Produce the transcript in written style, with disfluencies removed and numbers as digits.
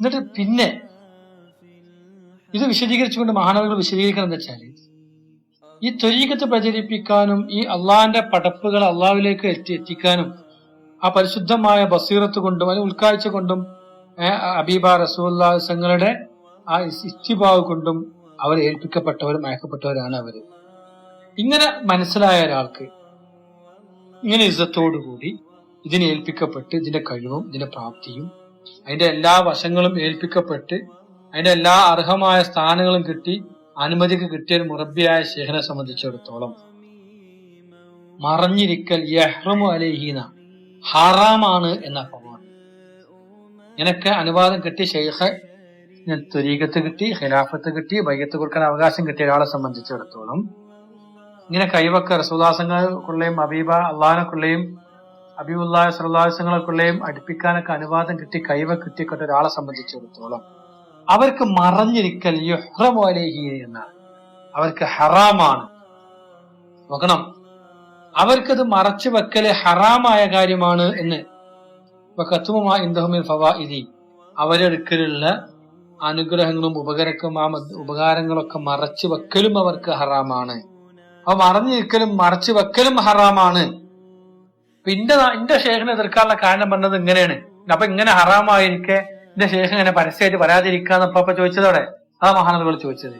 എന്നിട്ട് പിന്നെ ഇത് വിശദീകരിച്ചുകൊണ്ട് മഹാനവകൾ വിശദീകരിക്കണം എന്താ വെച്ചാല്, ഈ ത്വരീഖത്ത് പ്രചരിപ്പിക്കാനും ഈ അള്ളാഹിന്റെ പടപ്പുകൾ അള്ളാഹുവിലേക്ക് എത്തിക്കാനും ആ പരിശുദ്ധമായ ബസീറത്ത് കൊണ്ടും അതിന് ഉൾക്കാഴ്ച കൊണ്ടും ഹബീബ റസൂലുള്ളാഹിങ്ങളുടെ ആ ഇസ്തിബാവ് കൊണ്ടും അവർ ഏൽപ്പിക്കപ്പെട്ടവരും അയക്കപ്പെട്ടവരാണ് അവര്. ഇങ്ങനെ മനസ്സിലായ ഒരാൾക്ക് ഇങ്ങനെ ഇസ്സത്തോടുകൂടി ഇതിനെ ഏൽപ്പിക്കപ്പെട്ട് ഇതിന്റെ കഴിവും ഇതിന്റെ പ്രാപ്തിയും അതിന്റെ എല്ലാ വശങ്ങളും ഏൽപ്പിക്കപ്പെട്ട് അതിന്റെ എല്ലാ അർഹമായ സ്ഥാനങ്ങളും കിട്ടി അനുമതിക്ക് കിട്ടിയ ഒരു മുറബിയായ ശേഖനെ സംബന്ധിച്ചിടത്തോളം മറഞ്ഞിരിക്കൽ യഹ്റമു അലൈഹീന ഹറാമാണ് എന്ന പ്രമാണം. നിനക്ക് അനുവാദം കിട്ടി, ശൈഖ് ത്വരീഖത്ത് കിട്ടി, ഖിലാഫത്ത് കിട്ടി, ബൈഅത്ത് കൊടുക്കാൻ അവകാശം കിട്ടിയ ഒരാളെ സംബന്ധിച്ചിടത്തോളം ഇങ്ങനെ കൈവക്ക റസൂലുള്ളാഹികളെയും ഹബീബ അള്ളാഹിനെക്കുള്ളയും ഹബീബുല്ലാഹി സ്വല്ലല്ലാഹു അലൈഹി വസല്ലമയെക്കുള്ളയും അടുപ്പിക്കാനൊക്കെ അനുവാദം കിട്ടി കൈവക്ക് കിട്ടിക്കൊണ്ട ഒരാളെ സംബന്ധിച്ചിടത്തോളം അവർക്ക് മറഞ്ഞിരിക്കൽ യുഹ്റമു അലൈഹി എന്നാണ്, അവർക്ക് ഹറാമാണ്. നോക്കണം, അവർക്കത് മറച്ചു വെക്കല് ഹറാമായ കാര്യമാണ് എന്ന്. അവരെടുക്കലുള്ള അനുഗ്രഹങ്ങളും ഉപകാരങ്ങളൊക്കെ മറച്ചു വെക്കലും അവർക്ക് ഹറാമാണ്. അപ്പൊ മറഞ്ഞിരിക്കലും മറച്ചു വെക്കലും ഹറാമാണ്. പിന്നെ എന്റെ ശേഖനെ എതിർക്കാനുള്ള കാരണം പറഞ്ഞത് ഇങ്ങനെയാണ്. അപ്പൊ ഇങ്ങനെ ഹറാമായിരിക്കെ എന്റെ ശേഷം ഇങ്ങനെ പരസ്യമായിട്ട് വരാതിരിക്കാന്ന് അപ്പൊ ചോദിച്ചതോടെ അതാ മഹാനവകൾ ചോദിച്ചത്.